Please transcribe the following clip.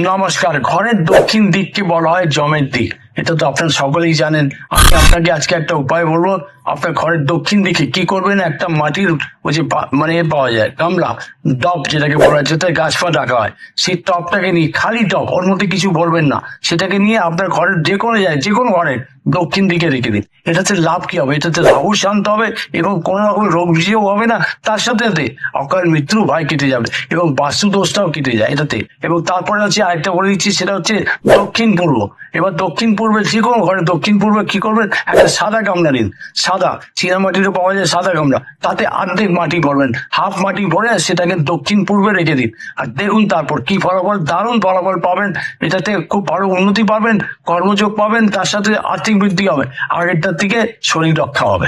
নমস্কার। ঘরের দক্ষিণ দিককে বলা হয় জমের দিক। এটা তো আপনারা সকলেই জানেন। আমি আপনাকে আজকে একটা উপায় বলবো। আপনার ঘরের দক্ষিণ দিকে কি করবেন, একটা মাটির ওই যে মানে পাওয়া যায় গামলা, টব যেটাকে বলা হয়, যেটা গাছপালা রাখা হয়, সেই টবটাকে নিয়ে, খালি টব, ওর মধ্যে কিছু বলবেন না, সেটাকে নিয়ে আপনার ঘরের যে কোনো জায়গায়, যে কোনো ঘরের দক্ষিণ দিকে রেখে দিন। এটাতে লাভ কি হবে? এটাতে রাহু শান্ত হবে এবং কোনো রকম রোগ বিজয় হবে না। তার সাথে সাথে অকাল মৃত্যু ভয় কেটে যাবে এবং বাস্তু দোষটাও কেটে যায় এটাতে। এবং তারপরে হচ্ছে আরেকটা বলে দিচ্ছি, সেটা হচ্ছে দক্ষিণ পূর্ব। এবার দক্ষিণ পূর্বে যে কোনো ঘরে দক্ষিণ পূর্বে কি করবেন, একটা সাদা গামলা নিন। সাদা চীনামাটিরও পাওয়া যায় সাদা গামলা, তাতে অর্ধেক মাটি ভরবেন, হাফ মাটি ভরে সেটাকে দক্ষিণ পূর্বে রেখে দিন। আর দেখুন তারপর কি ফলাফল, দারুণ ফলাফল পাবেন। এটাতে খুব ভালো উন্নতি পাবেন, কর্মযোগ পাবেন, তার সাথে আর্থিক বৃদ্ধি হবে, আগেরটার থেকে শরীর রক্ষা হবে।